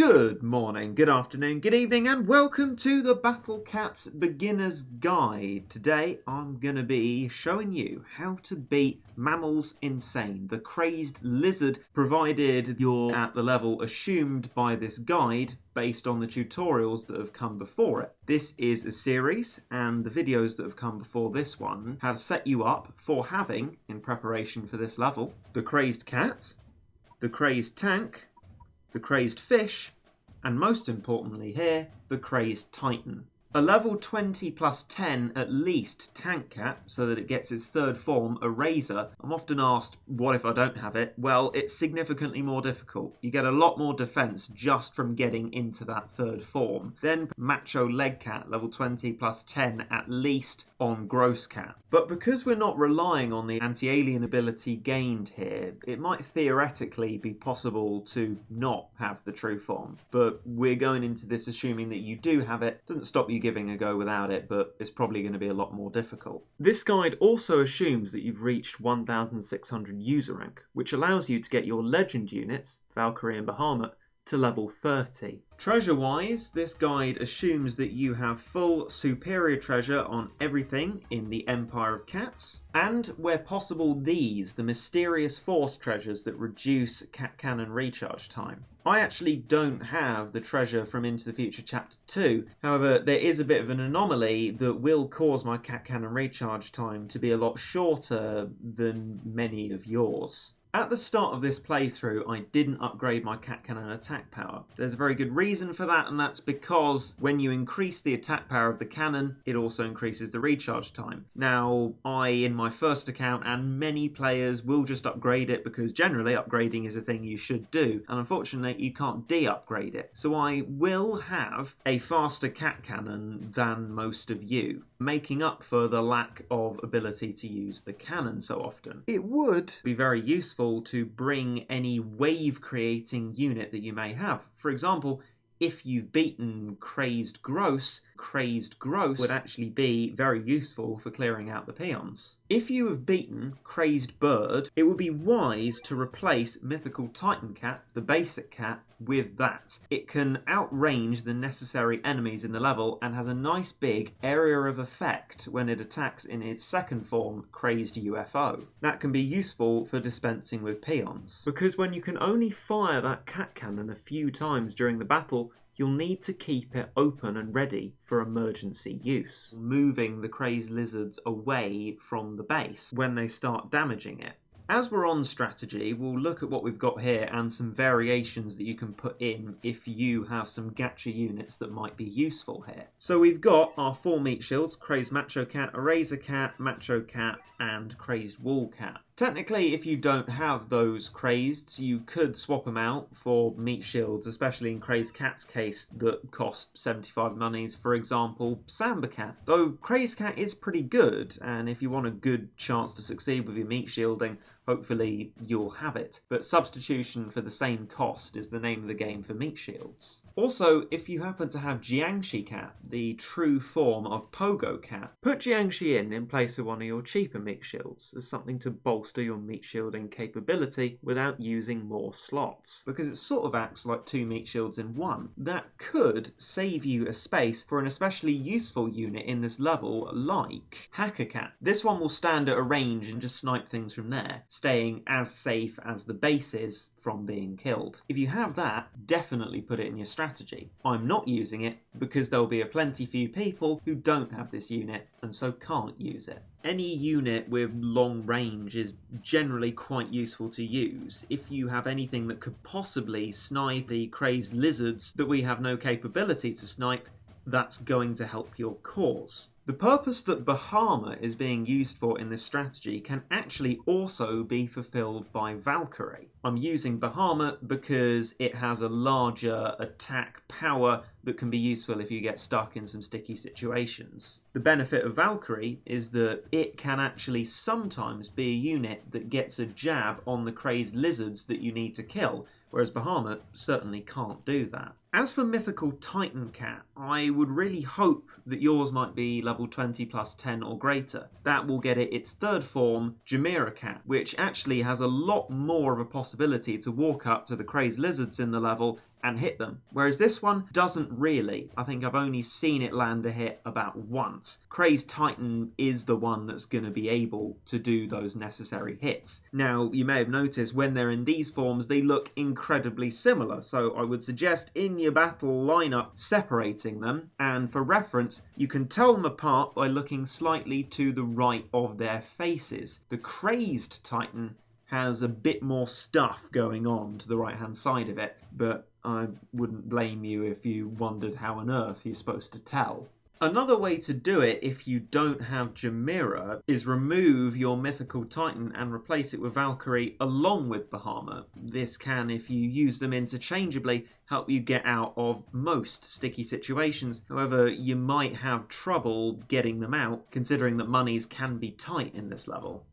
Good morning, good afternoon, good evening, and welcome to the Battle Cats Beginner's Guide. Today I'm going to be showing you how to beat Mammals Insane, the crazed lizard, provided you're at the level assumed by this guide based on the tutorials that have come before it. This is a series, and the videos that have come before this one have set you up for having, in preparation for this level, the crazed cat, the crazed tank, the crazed fish, and most importantly here, the crazed titan. A level 20 plus 10 at least tank cat, so that it gets its third form, a razor. I'm often asked, what if I don't have it? Well, it's significantly more difficult. You get a lot more defense just from getting into that third form. Then macho leg cat, level 20 plus 10 at least on gross cat. But because we're not relying on the anti-alien ability gained here, it might theoretically be possible to not have the true form. But we're going into this assuming that you do have it. Doesn't stop you giving a go without it, but it's probably going to be a lot more difficult. This guide also assumes that you've reached 1600 user rank, which allows you to get your legend units, Valkyrie and Bahamut, to level 30. Treasure-wise, this guide assumes that you have full superior treasure on everything in the Empire of Cats, and where possible these, the mysterious force treasures that reduce cat cannon recharge time. I actually don't have the treasure from Into the Future Chapter 2, however there is a bit of an anomaly that will cause my cat cannon recharge time to be a lot shorter than many of yours. At the start of this playthrough, I didn't upgrade my cat cannon attack power. There's a very good reason for that, and that's because when you increase the attack power of the cannon, it also increases the recharge time. Now, in my first account, and many players will just upgrade it because generally upgrading is a thing you should do, and unfortunately you can't de-upgrade it. So I will have a faster cat cannon than most of you, making up for the lack of ability to use the cannon so often. It would be very useful to bring any wave creating unit that you may have. For example, if you've beaten Crazed Gross would actually be very useful for clearing out the peons. If you have beaten Crazed Bird, it would be wise to replace Mythical Titan Cat, the basic cat, with that. It can outrange the necessary enemies in the level and has a nice big area of effect when it attacks in its second form, Crazed UFO. That can be useful for dispensing with peons, because when you can only fire that cat cannon a few times during the battle, you'll need to keep it open and ready for emergency use, moving the crazed lizards away from the base when they start damaging it. As we're on strategy, we'll look at what we've got here and some variations that you can put in if you have some gacha units that might be useful here. So we've got our 4 meat shields, Crazed Macho Cat, a Razor Cat, Macho Cat, and Crazed Wool Cat. Technically, if you don't have those crazed, you could swap them out for meat shields, especially in Crazed Cat's case that cost 75 monies, for example, Samba Cat. Though Crazed Cat is pretty good, and if you want a good chance to succeed with your meat shielding, hopefully you'll have it. But substitution for the same cost is the name of the game for meat shields. Also, if you happen to have Jiangshi Cat, the true form of Pogo Cat, put Jiangshi in place of one of your cheaper meat shields as something to bolster your meat shielding capability without using more slots, because it sort of acts like 2 meat shields in one. That could save you a space for an especially useful unit in this level like Hacker Cat. This one will stand at a range and just snipe things from there, staying as safe as the base is from being killed. If you have that, definitely put it in your strategy. I'm not using it because there'll be a plenty few people who don't have this unit and so can't use it. Any unit with long range is generally quite useful to use. If you have anything that could possibly snipe the crazed lizards that we have no capability to snipe, that's going to help your cause. The purpose that Bahamut is being used for in this strategy can actually also be fulfilled by Valkyrie. I'm using Bahamut because it has a larger attack power that can be useful if you get stuck in some sticky situations. The benefit of Valkyrie is that it can actually sometimes be a unit that gets a jab on the crazed lizards that you need to kill, whereas Bahamut certainly can't do that. As for Mythical Titan Cat, I would really hope that yours might be level 20 plus 10 or greater. That will get it its third form, Jamira Cat, which actually has a lot more of a possibility to walk up to the crazed lizards in the level and hit them. Whereas this one doesn't really. I think I've only seen it land a hit about once. Crazed Titan is the one that's going to be able to do those necessary hits. Now, you may have noticed when they're in these forms, they look incredibly similar. So I would suggest in your battle lineup separating them. And for reference, you can tell them apart by looking slightly to the right of their faces. The Crazed Titan has a bit more stuff going on to the right hand side of it, but I wouldn't blame you if you wondered how on earth you're supposed to tell. Another way to do it if you don't have Jamira is remove your mythical Titan and replace it with Valkyrie along with Bahamut. This can, if you use them interchangeably, help you get out of most sticky situations. However, you might have trouble getting them out, considering that monies can be tight in this level.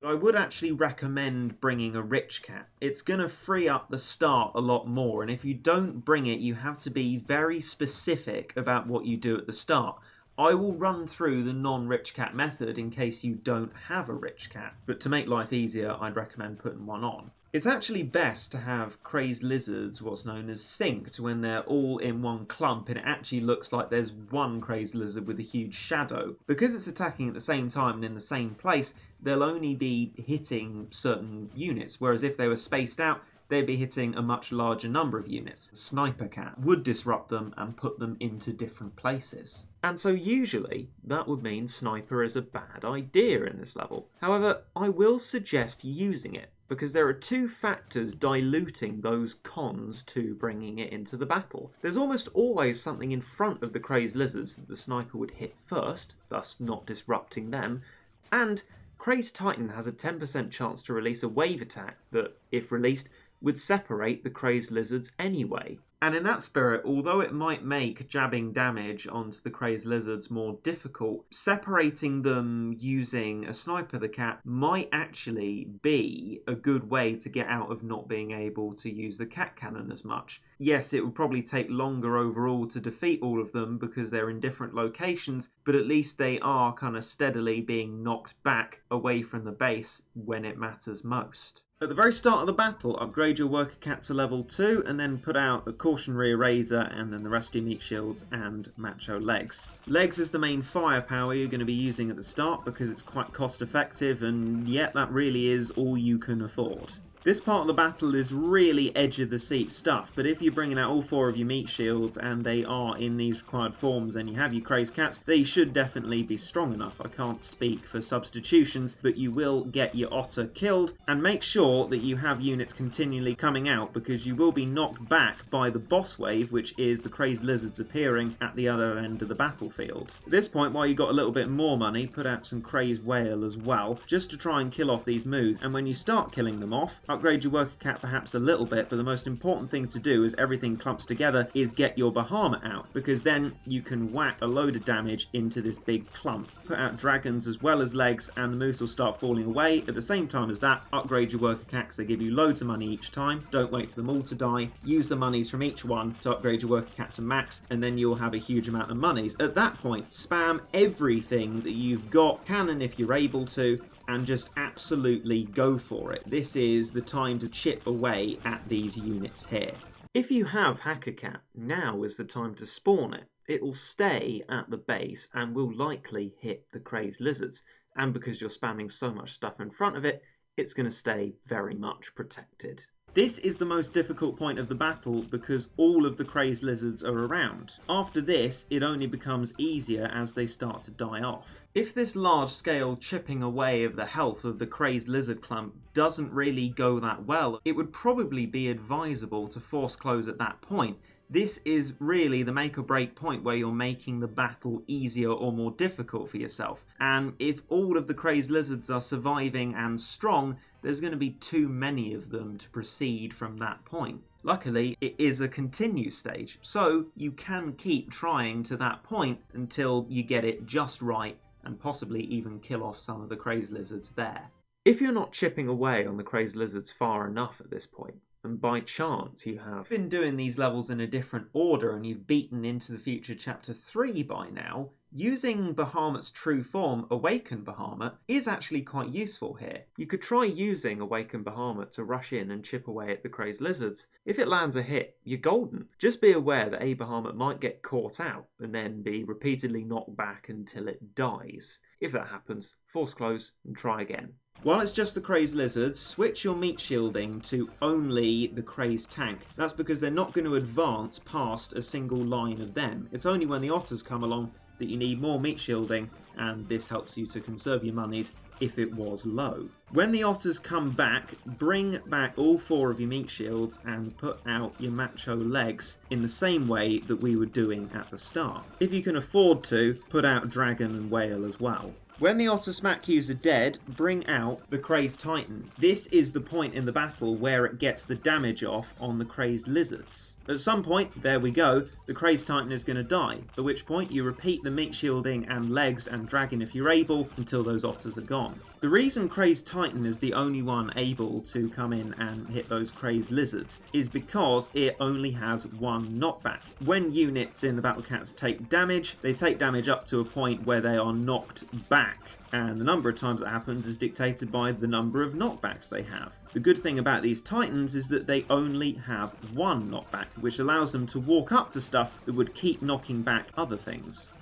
I would actually recommend bringing a rich cat. It's going to free up the start a lot more, and if you don't bring it, you have to be very specific about what you do at the start. I will run through the non-rich cat method in case you don't have a rich cat, but to make life easier, I'd recommend putting one on. It's actually best to have crazed lizards, what's known as synched, when they're all in one clump and it actually looks like there's one crazed lizard with a huge shadow. Because it's attacking at the same time and in the same place, they'll only be hitting certain units, whereas if they were spaced out, they'd be hitting a much larger number of units. Sniper cat would disrupt them and put them into different places. And so usually that would mean sniper is a bad idea in this level. However, I will suggest using it, because there are two factors diluting those cons to bringing it into the battle. There's almost always something in front of the crazed lizards that the sniper would hit first, thus not disrupting them, and Crazed Titan has a 10% chance to release a wave attack that, if released, would separate the crazed lizards anyway. And in that spirit, although it might make jabbing damage onto the crazed lizards more difficult, separating them using a sniper the cat might actually be a good way to get out of not being able to use the cat cannon as much. Yes, it would probably take longer overall to defeat all of them because they're in different locations, but at least they are kind of steadily being knocked back away from the base when it matters most. At the very start of the battle, upgrade your worker cat to level 2 and then put out a cautionary eraser and then the rest of your meat shields and macho legs. Legs is the main firepower you're going to be using at the start because it's quite cost effective, and yet that really is all you can afford. This part of the battle is really edge of the seat stuff, but if you're bringing out all 4 of your meat shields and they are in these required forms and you have your crazed cats, they should definitely be strong enough. I can't speak for substitutions, but you will get your otter killed, and make sure that you have units continually coming out because you will be knocked back by the boss wave, which is the crazed lizards appearing at the other end of the battlefield. At this point, while you got a little bit more money, put out some crazed whale as well, just to try and kill off these moves, and when you start killing them off, upgrade your worker cat perhaps a little bit, but the most important thing to do as everything clumps together is get your Bahamut out, because then you can whack a load of damage into this big clump. Put out dragons as well as legs and the moves will start falling away. At the same time as that, upgrade your worker cat because they give you loads of money each time. Don't wait for them all to die. Use the monies from each one to upgrade your worker cat to max, and then you'll have a huge amount of monies. At that point, spam everything that you've got, cannon if you're able to, and just absolutely go for it. This is the time to chip away at these units here. If you have Hacker Cat, now is the time to spawn it. It'll stay at the base and will likely hit the crazed lizards, and because you're spamming so much stuff in front of it, it's going to stay very much protected. This is the most difficult point of the battle because all of the crazed lizards are around. After this, it only becomes easier as they start to die off. If this large-scale chipping away of the health of the crazed lizard clump doesn't really go that well, it would probably be advisable to force close at that point. This is really the make or break point where you're making the battle easier or more difficult for yourself. And if all of the crazed lizards are surviving and strong, there's going to be too many of them to proceed from that point. Luckily, it is a continue stage, so you can keep trying to that point until you get it just right and possibly even kill off some of the crazed lizards there. If you're not chipping away on the crazed lizards far enough at this point, and by chance you have been doing these levels in a different order and you've beaten Into the Future Chapter 3 by now, Using Bahamut's true form, Awaken Bahamut, is actually quite useful here. You could try using Awaken Bahamut to rush in and chip away at the Crazed Lizards. If it lands a hit, you're golden. Just be aware that a Bahamut might get caught out and then be repeatedly knocked back until it dies. If that happens, force close and try again. While it's just the Crazed Lizards, switch your meat shielding to only the Crazed tank. That's because they're not going to advance past a single line of them. It's only when the otters come along that you need more meat shielding, and this helps you to conserve your monies if it was low. When the otters come back, bring back all 4 of your meat shields and put out your macho legs in the same way that we were doing at the start. If you can afford to, put out dragon and whale as well. When the otta-smack-us are dead, bring out the Crazed Titan. This is the point in the battle where it gets the damage off on the Crazed Lizards. At some point, there we go, the Crazed Titan is going to die, at which point you repeat the meat shielding and legs and dragon if you're able until those otters are gone. The reason Crazed Titan is the only one able to come in and hit those Crazed Lizards is because it only has 1 knockback. When units in the Battle Cats take damage, they take damage up to a point where they are knocked back, and the number of times that happens is dictated by the number of knockbacks they have. The good thing about these Titans is that they only have 1 knockback, which allows them to walk up to stuff that would keep knocking back other things.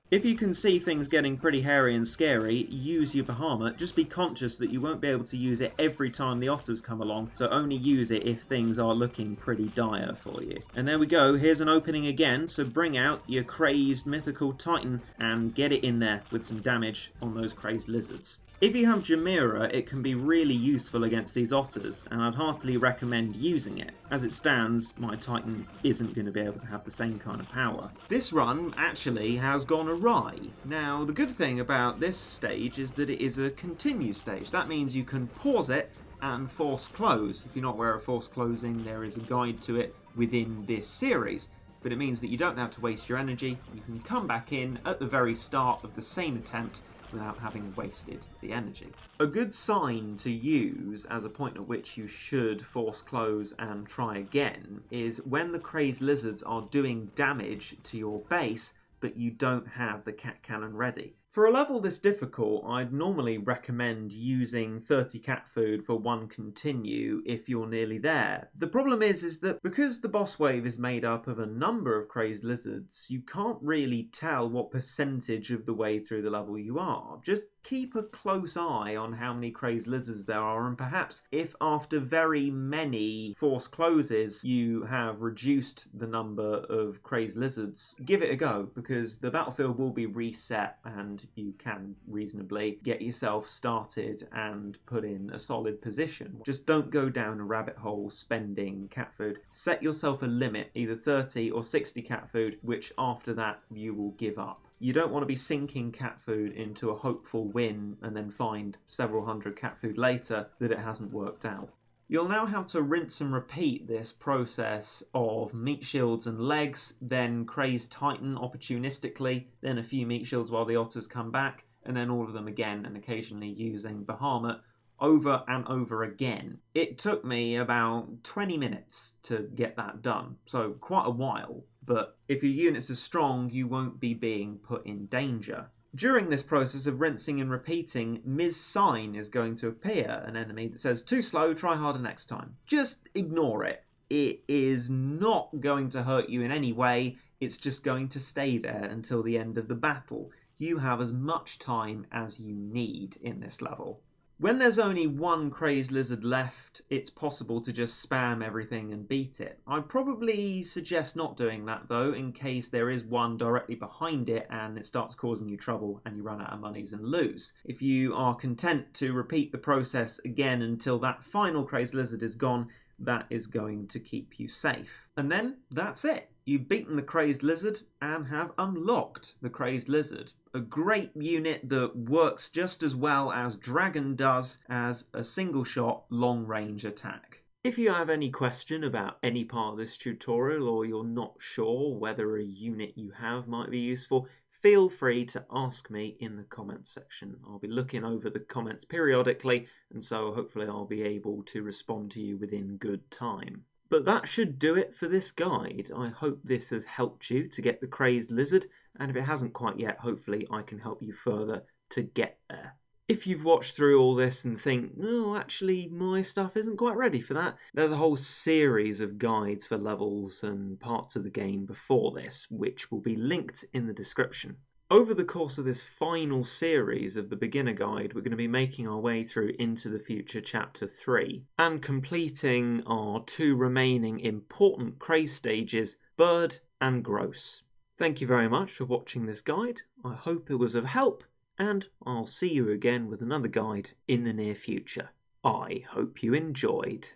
If you can see things getting pretty hairy and scary, use your Bahamut. Just be conscious that you won't be able to use it every time the otters come along, so only use it if things are looking pretty dire for you. And there we go, here's an opening again, so bring out your Crazed Mythical Titan and get it in there with some damage on those Crazed Lizards. If you have Jamira, it can be really useful against these otters, and I'd heartily recommend using it. As it stands, my Titan isn't going to be able to have the same kind of power. This run actually has gone awry. Now, the good thing about this stage is that it is a continue stage. That means you can pause it and force close. If you're not aware of force closing, there is a guide to it within this series. But it means that you don't have to waste your energy. You can come back in at the very start of the same attempt without having wasted the energy. A good sign to use as a point at which you should force close and try again is when the Crazed Lizards are doing damage to your base but you don't have the cat cannon ready. For a level this difficult, I'd normally recommend using 30 cat food for 1 continue if you're nearly there. The problem is that because the boss wave is made up of a number of Crazed Lizards, you can't really tell what percentage of the way through the level you are. Just keep a close eye on how many Crazed Lizards there are, and perhaps if after very many force closes you have reduced the number of Crazed Lizards, give it a go, because the battlefield will be reset and you can reasonably get yourself started and put in a solid position. Just don't go down a rabbit hole spending cat food. Set yourself a limit, either 30 or 60 cat food, which after that you will give up. You don't want to be sinking cat food into a hopeful win and then find several hundred cat food later that it hasn't worked out. You'll now have to rinse and repeat this process of meat shields and legs, then Crazed Titan opportunistically, then a few meat shields while the otters come back, and then all of them again, and occasionally using Bahamut over and over again. It took me about 20 minutes to get that done, so quite a while, but if your units are strong, you won't be being put in danger. During this process of rinsing and repeating, Ms. Sign is going to appear, an enemy that says, "Too slow, try harder next time." Just ignore it. It is not going to hurt you in any way, it's just going to stay there until the end of the battle. You have as much time as you need in this level. When there's only 1 Crazed Lizard left, it's possible to just spam everything and beat it. I'd probably suggest not doing that though, in case there is one directly behind it and it starts causing you trouble and you run out of monies and lose. If you are content to repeat the process again until that final Crazed Lizard is gone, that is going to keep you safe. And then that's it. You've beaten the Crazed Lizard and have unlocked the Crazed Lizard. A great unit that works just as well as Dragon does as a single shot long range attack. If you have any question about any part of this tutorial or you're not sure whether a unit you have might be useful, feel free to ask me in the comments section. I'll be looking over the comments periodically, and so hopefully I'll be able to respond to you within good time. But that should do it for this guide. I hope this has helped you to get the crazed lizard, and if it hasn't quite yet, hopefully I can help you further to get there. If you've watched through all this and think, oh, actually my stuff isn't quite ready for that, there's a whole series of guides for levels and parts of the game before this, which will be linked in the description. Over the course of this final series of the beginner guide, we're going to be making our way through Into the Future Chapter 3 and completing our 2 remaining important craze stages, Bird and Gross. Thank you very much for watching this guide. I hope it was of help, and I'll see you again with another guide in the near future. I hope you enjoyed.